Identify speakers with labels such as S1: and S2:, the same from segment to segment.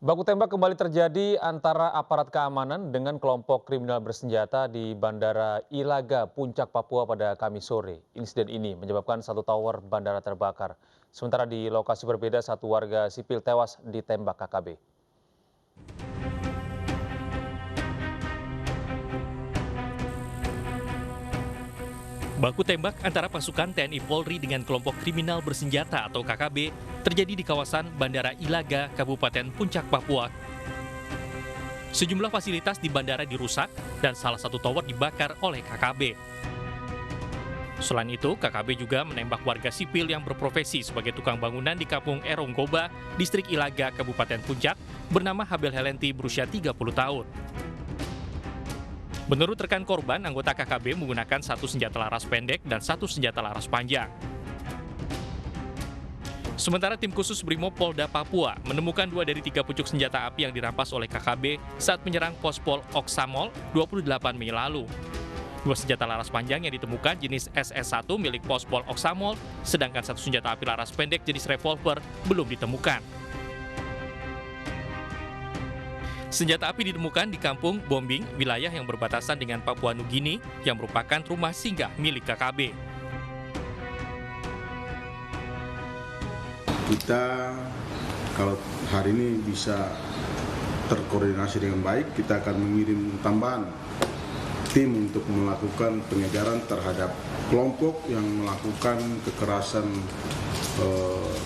S1: Baku tembak kembali terjadi antara aparat keamanan dengan kelompok kriminal bersenjata di Bandara Ilaga, Puncak Papua pada Kamis sore. Insiden ini menyebabkan satu tower bandara terbakar. Sementara di lokasi berbeda, satu warga sipil tewas ditembak KKB.
S2: Baku tembak antara pasukan TNI Polri dengan kelompok kriminal bersenjata atau KKB terjadi di kawasan Bandara Ilaga, Kabupaten Puncak, Papua. Sejumlah fasilitas di bandara dirusak dan salah satu tower dibakar oleh KKB. Selain itu, KKB juga menembak warga sipil yang berprofesi sebagai tukang bangunan di Kampung Eronggoba, Distrik Ilaga, Kabupaten Puncak, bernama Habel Helenti berusia 30 tahun. Menurut rekan korban, anggota KKB menggunakan satu senjata laras pendek dan satu senjata laras panjang. Sementara tim khusus Brimob Polda Papua menemukan 2 dari 3 pucuk senjata api yang dirampas oleh KKB saat menyerang Pospol Oksamol 28 Mei lalu. 2 senjata laras panjang yang ditemukan jenis SS1 milik Pospol Oksamol, sedangkan satu senjata api laras pendek jenis revolver belum ditemukan. Senjata api ditemukan di Kampung Bombing, wilayah yang berbatasan dengan Papua Nugini, yang merupakan rumah singgah milik KKB.
S3: Kita kalau hari ini bisa terkoordinasi dengan baik, kita akan mengirim tambahan tim untuk melakukan pengejaran terhadap kelompok yang melakukan kekerasan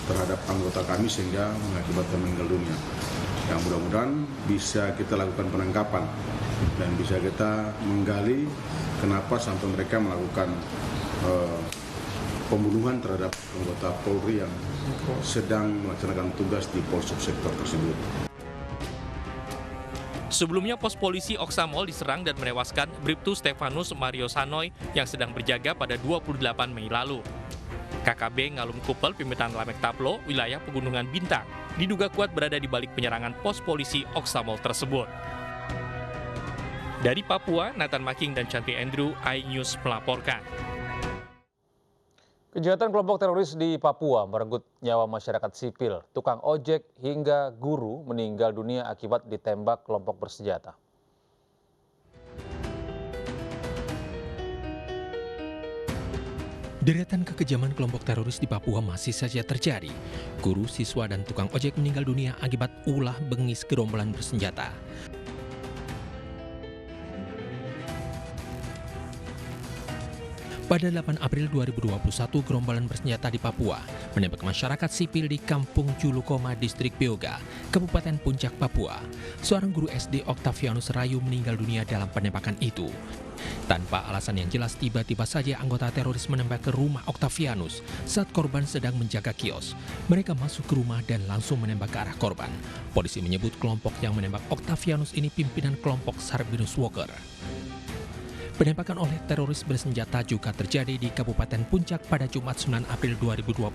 S3: terhadap anggota kami sehingga mengakibatkan meninggal dunia. Yang mudah-mudahan bisa kita lakukan penangkapan dan bisa kita menggali kenapa sampai mereka melakukan pembunuhan terhadap anggota Polri yang sedang melaksanakan tugas di Polsek sektor tersebut.
S2: Sebelumnya, pos polisi Oksamol diserang dan menewaskan Bribtu Stefanus Mario Sanoy yang sedang berjaga pada 28 Mei lalu. KKB Ngalum Kupel Pimpinan Lamek Taplo, wilayah Pegunungan Bintang, diduga kuat berada di balik penyerangan pos polisi Oksamol tersebut. Dari Papua, Nathan Making dan Chanti Andrew, iNews melaporkan.
S1: Kejahatan kelompok teroris di Papua merenggut nyawa masyarakat sipil, tukang ojek hingga guru meninggal dunia akibat ditembak kelompok bersenjata.
S4: Deretan kekejaman kelompok teroris di Papua masih saja terjadi. Guru, siswa, dan tukang ojek meninggal dunia akibat ulah bengis gerombolan bersenjata. Pada 8 April 2021, gerombolan bersenjata di Papua menembak masyarakat sipil di Kampung Julukoma, Distrik Beoga, Kabupaten Puncak, Papua. Seorang guru SD Octavianus Rayu meninggal dunia dalam penembakan itu. Tanpa alasan yang jelas, tiba-tiba saja anggota teroris menembak ke rumah Octavianus saat korban sedang menjaga kios. Mereka masuk ke rumah dan langsung menembak ke arah korban. Polisi menyebut kelompok yang menembak Octavianus ini pimpinan kelompok Sarbinus Walker. Penembakan oleh teroris bersenjata juga terjadi di Kabupaten Puncak pada Jumat 9 April 2021.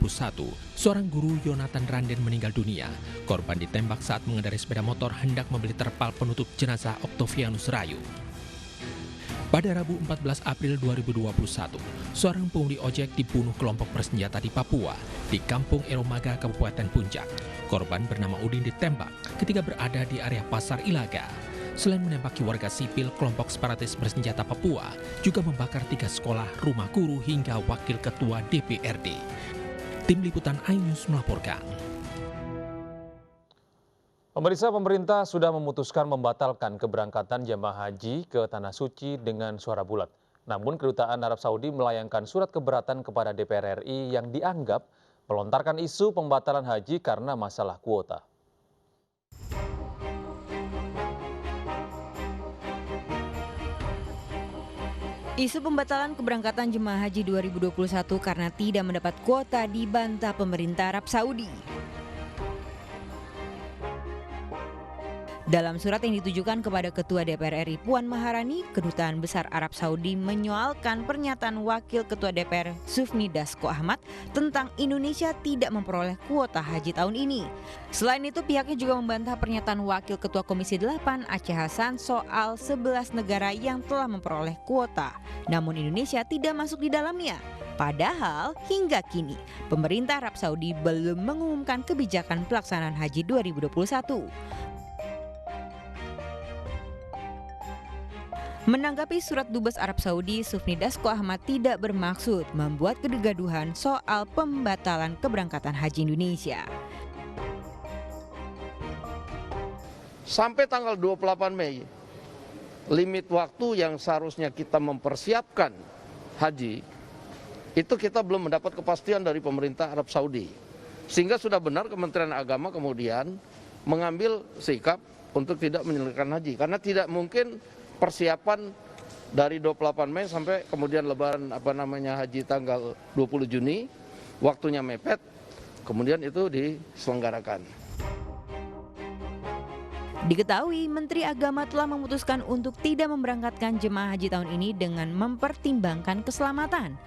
S4: Seorang guru, Yonatan Randen, meninggal dunia. Korban ditembak saat mengendarai sepeda motor hendak membeli terpal penutup jenazah Octavianus Rayu. Pada Rabu 14 April 2021, seorang pengemudi ojek dibunuh kelompok bersenjata di Papua, di Kampung Eromaga, Kabupaten Puncak. Korban bernama Udin ditembak ketika berada di area Pasar Ilaga. Selain menembaki warga sipil, kelompok separatis bersenjata Papua juga membakar 3 sekolah, rumah guru, hingga wakil ketua DPRD. Tim Liputan iNews melaporkan.
S1: Pemirsa, pemerintah sudah memutuskan membatalkan keberangkatan jemaah haji ke Tanah Suci dengan suara bulat. Namun Kedutaan Arab Saudi melayangkan surat keberatan kepada DPR RI yang dianggap melontarkan isu pembatalan haji karena masalah kuota.
S5: Isu pembatalan keberangkatan jemaah haji 2021 karena tidak mendapat kuota dibantah pemerintah Arab Saudi. Dalam surat yang ditujukan kepada Ketua DPR RI Puan Maharani, Kedutaan Besar Arab Saudi menyoalkan pernyataan Wakil Ketua DPR Sufmi Dasko Ahmad tentang Indonesia tidak memperoleh kuota haji tahun ini. Selain itu, pihaknya juga membantah pernyataan Wakil Ketua Komisi 8 Aceh Hasan soal 11 negara yang telah memperoleh kuota, namun Indonesia tidak masuk di dalamnya. Padahal hingga kini pemerintah Arab Saudi belum mengumumkan kebijakan pelaksanaan haji 2021. Menanggapi surat Dubes Arab Saudi, Sufmi Dasko Ahmad tidak bermaksud membuat kegaduhan soal pembatalan keberangkatan haji Indonesia.
S6: Sampai tanggal 28 Mei, limit waktu yang seharusnya kita mempersiapkan haji, itu kita belum mendapat kepastian dari pemerintah Arab Saudi. Sehingga sudah benar Kementerian Agama kemudian mengambil sikap untuk tidak menyelenggarakan haji. Karena tidak mungkin persiapan dari 28 Mei sampai kemudian lebaran haji tanggal 20 Juni, waktunya mepet, kemudian itu diselenggarakan.
S5: Diketahui Menteri Agama telah memutuskan untuk tidak memberangkatkan jemaah haji tahun ini dengan mempertimbangkan keselamatan.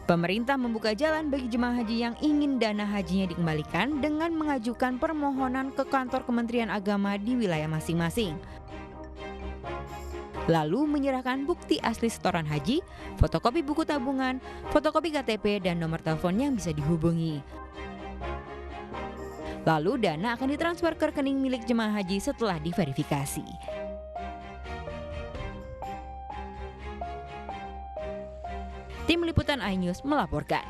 S5: Pemerintah membuka jalan bagi jemaah haji yang ingin dana hajinya dikembalikan dengan mengajukan permohonan ke kantor Kementerian Agama di wilayah masing-masing. Lalu menyerahkan bukti asli setoran haji, fotokopi buku tabungan, fotokopi KTP, dan nomor telepon yang bisa dihubungi. Lalu dana akan ditransfer ke rekening milik jemaah haji setelah diverifikasi. Tim Liputan iNews melaporkan.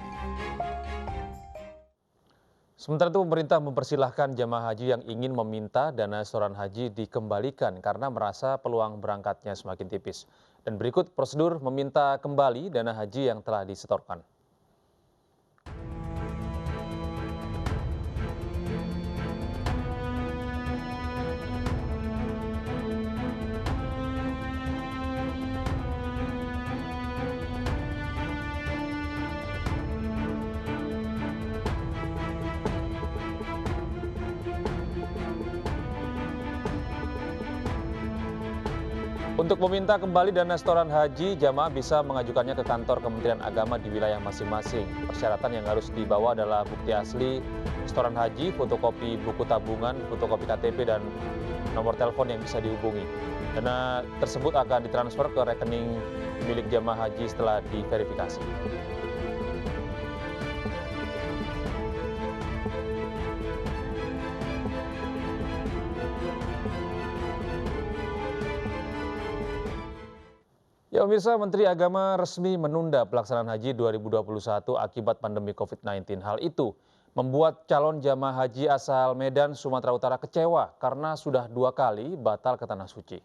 S1: Sementara itu pemerintah mempersilahkan jemaah haji yang ingin meminta dana setoran haji dikembalikan karena merasa peluang berangkatnya semakin tipis. Dan berikut prosedur meminta kembali dana haji yang telah disetorkan. Untuk meminta kembali dana setoran haji, jamaah bisa mengajukannya ke kantor Kementerian Agama di wilayah masing-masing. Persyaratan yang harus dibawa adalah bukti asli setoran haji, fotokopi buku tabungan, fotokopi KTP, dan nomor telepon yang bisa dihubungi. Dana tersebut akan ditransfer ke rekening milik jamaah haji setelah diverifikasi. Ya pemirsa, Menteri Agama resmi menunda pelaksanaan haji 2021 akibat pandemi COVID-19. Hal itu membuat calon jamaah haji asal Medan, Sumatera Utara kecewa karena sudah 2 kali batal ke Tanah Suci.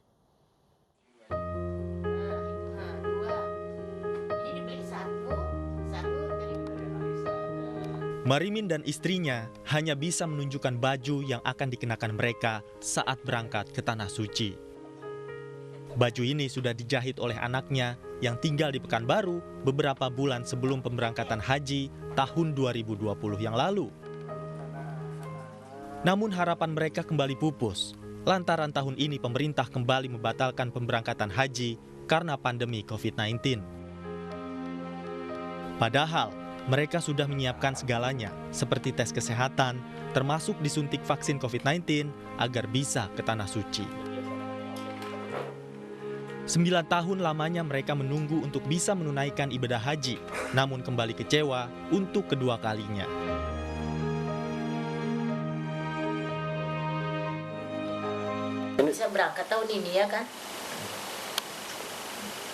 S7: Marimin dan istrinya hanya bisa menunjukkan baju yang akan dikenakan mereka saat berangkat ke Tanah Suci. Baju ini sudah dijahit oleh anaknya yang tinggal di Pekanbaru beberapa bulan sebelum pemberangkatan haji tahun 2020 yang lalu. Namun harapan mereka kembali pupus lantaran tahun ini pemerintah kembali membatalkan pemberangkatan haji karena pandemi COVID-19. Padahal mereka sudah menyiapkan segalanya seperti tes kesehatan, termasuk disuntik vaksin COVID-19 agar bisa ke Tanah Suci. 9 tahun lamanya mereka menunggu untuk bisa menunaikan ibadah haji, namun kembali kecewa untuk kedua kalinya.
S8: Bisa berangkat tahun ini ya kan?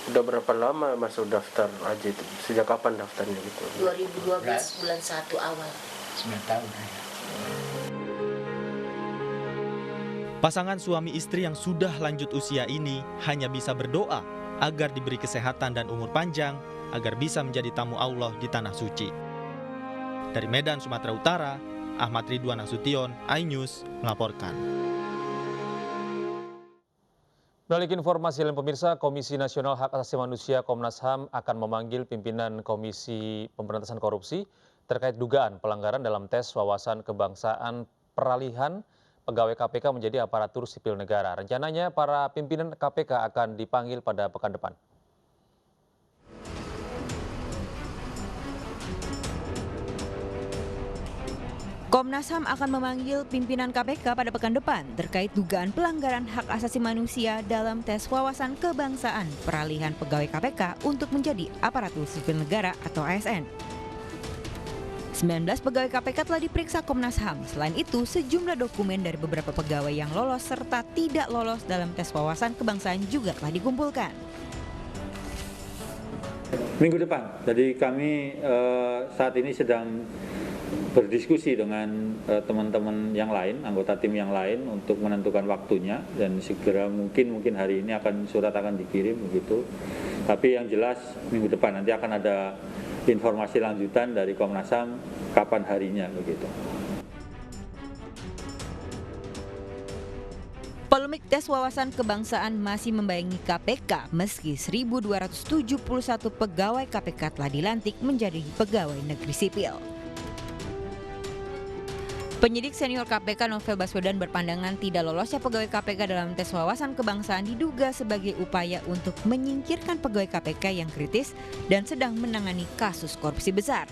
S9: Udah berapa lama masuk daftar haji itu? Sejak kapan daftarnya gitu?
S8: 2012 bulan 1 awal.
S10: 9 tahun ya.
S7: Pasangan suami istri yang sudah lanjut usia ini hanya bisa berdoa agar diberi kesehatan dan umur panjang agar bisa menjadi tamu Allah di Tanah Suci. Dari Medan, Sumatera Utara, Ahmad Ridwan Nasution, iNews melaporkan.
S1: Beralih informasi lain pemirsa, Komisi Nasional Hak Asasi Manusia Komnas HAM akan memanggil pimpinan Komisi Pemberantasan Korupsi terkait dugaan pelanggaran dalam tes wawasan kebangsaan peralihan pegawai KPK menjadi aparatur sipil negara. Rencananya para pimpinan KPK akan dipanggil pada pekan depan.
S5: Komnas HAM akan memanggil pimpinan KPK pada pekan depan terkait dugaan pelanggaran hak asasi manusia dalam tes wawasan kebangsaan peralihan pegawai KPK untuk menjadi aparatur sipil negara atau ASN. 19 pegawai KPK telah diperiksa Komnas HAM. Selain itu, sejumlah dokumen dari beberapa pegawai yang lolos serta tidak lolos dalam tes wawasan kebangsaan juga telah dikumpulkan.
S10: Minggu depan, jadi kami saat ini sedang berdiskusi dengan teman-teman yang lain, anggota tim yang lain untuk menentukan waktunya dan segera mungkin hari ini surat akan dikirim begitu. Tapi yang jelas minggu depan nanti akan ada informasi lanjutan dari Komnas HAM kapan harinya begitu.
S5: Polemik tes wawasan kebangsaan masih membayangi KPK meski 1.271 pegawai KPK telah dilantik menjadi pegawai negeri sipil. Penyidik senior KPK Novel Baswedan berpandangan tidak lolosnya pegawai KPK dalam tes wawasan kebangsaan diduga sebagai upaya untuk menyingkirkan pegawai KPK yang kritis dan sedang menangani kasus korupsi besar.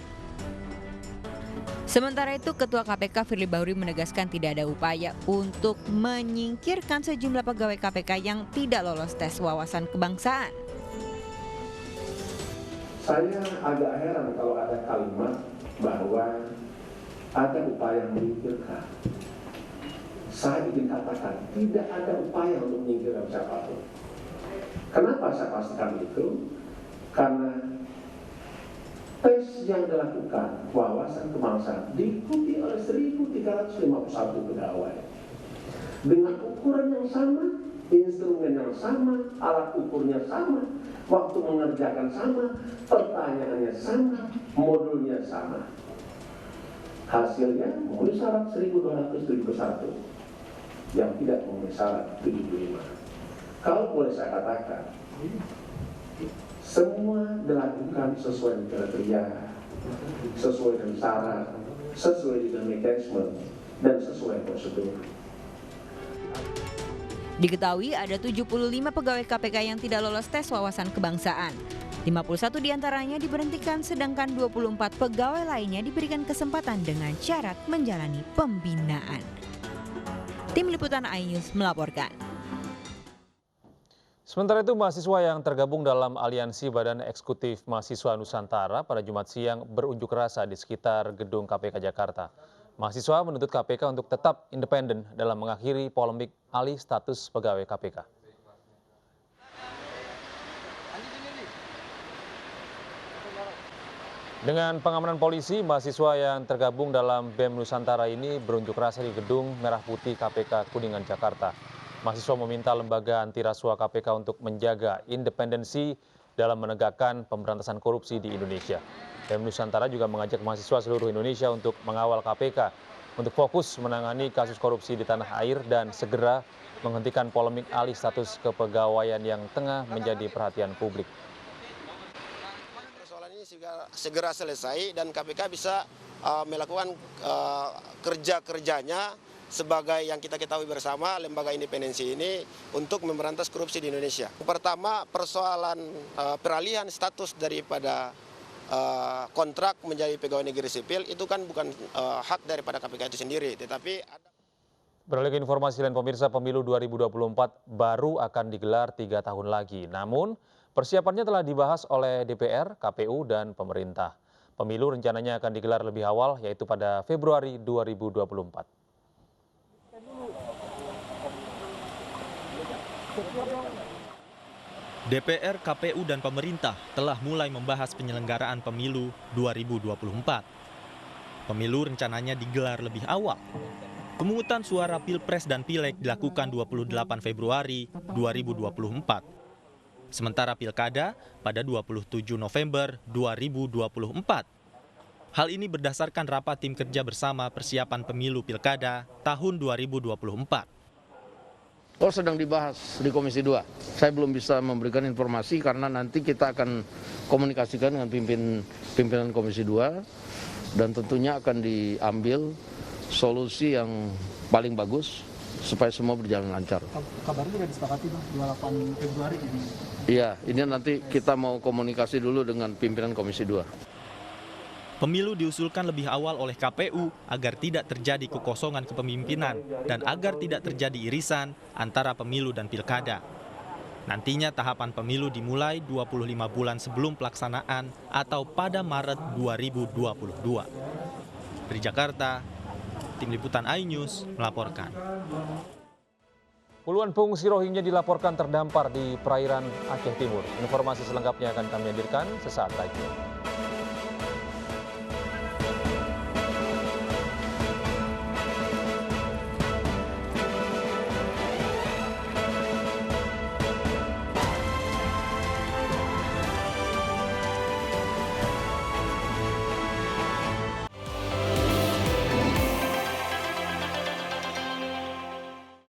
S5: Sementara itu, Ketua KPK Firly Bahuri menegaskan tidak ada upaya untuk menyingkirkan sejumlah pegawai KPK yang tidak lolos tes wawasan kebangsaan.
S11: Saya agak heran kalau ada kalimat bahwa ada upaya menyingkirkan. Saya ingin katakan, tidak ada upaya untuk menyingkirkan siapapun. Kenapa saya pastikan itu? Karena tes yang dilakukan wawasan kebangsaan diikuti oleh 1.351 pegawai. Dengan ukuran yang sama, instrumen yang sama, alat ukurnya sama, waktu mengerjakan sama, pertanyaannya sama, modulnya sama. Hasilnya memenuhi syarat 1.271 yang tidak memenuhi syarat 75. Kalau boleh saya katakan, semua dilakukan sesuai dengan kriteria, sesuai dengan syarat, sesuai dengan mekanisme, dan sesuai prosedur.
S5: Diketahui ada 75 pegawai KPK yang tidak lolos tes wawasan kebangsaan. 51 diantaranya diberhentikan, sedangkan 24 pegawai lainnya diberikan kesempatan dengan syarat menjalani pembinaan. Tim Liputan iNews melaporkan.
S1: Sementara itu, mahasiswa yang tergabung dalam Aliansi Badan Eksekutif Mahasiswa Nusantara pada Jumat siang berunjuk rasa di sekitar gedung KPK Jakarta. Mahasiswa menuntut KPK untuk tetap independen dalam mengakhiri polemik alih status pegawai KPK. Dengan pengamanan polisi, mahasiswa yang tergabung dalam BEM Nusantara ini berunjuk rasa di gedung Merah Putih KPK Kuningan, Jakarta. Mahasiswa meminta lembaga anti rasuah KPK untuk menjaga independensi dalam menegakkan pemberantasan korupsi di Indonesia. BEM Nusantara juga mengajak mahasiswa seluruh Indonesia untuk mengawal KPK untuk fokus menangani kasus korupsi di tanah air dan segera menghentikan polemik alih status kepegawaian yang tengah menjadi perhatian publik.
S12: Segera selesai dan KPK bisa melakukan kerja-kerjanya sebagai yang kita ketahui bersama lembaga independensi ini untuk memberantas korupsi di Indonesia. Pertama, persoalan peralihan status daripada kontrak menjadi pegawai negeri sipil itu kan bukan hak daripada KPK itu sendiri, tetapi ada...
S1: Beralih ke informasi lain, pemirsa, pemilu 2024 baru akan digelar 3 tahun lagi. Namun, persiapannya telah dibahas oleh DPR, KPU, dan pemerintah. Pemilu rencananya akan digelar lebih awal, yaitu pada Februari 2024.
S7: DPR, KPU, dan pemerintah telah mulai membahas penyelenggaraan pemilu 2024. Pemilu rencananya digelar lebih awal. Pemungutan suara Pilpres dan Pileg dilakukan 28 Februari 2024. Sementara Pilkada pada 27 November 2024. Hal ini berdasarkan rapat tim kerja bersama persiapan pemilu Pilkada tahun 2024.
S6: Sedang dibahas di Komisi 2. Saya belum bisa memberikan informasi karena nanti kita akan komunikasikan dengan pimpinan Komisi 2 dan tentunya akan diambil solusi yang paling bagus supaya semua berjalan lancar.
S13: Kabarnya sudah disepakati, Bang, 28 Februari ini.
S6: Iya, ini nanti kita mau komunikasi dulu dengan pimpinan Komisi 2.
S7: Pemilu diusulkan lebih awal oleh KPU agar tidak terjadi kekosongan kepemimpinan dan agar tidak terjadi irisan antara pemilu dan pilkada. Nantinya tahapan pemilu dimulai 25 bulan sebelum pelaksanaan atau pada Maret 2022. Dari Jakarta, Tim Liputan iNews melaporkan.
S1: Puluhan pengungsi Rohingya dilaporkan terdampar di perairan Aceh Timur. Informasi selengkapnya akan kami hadirkan sesaat lagi.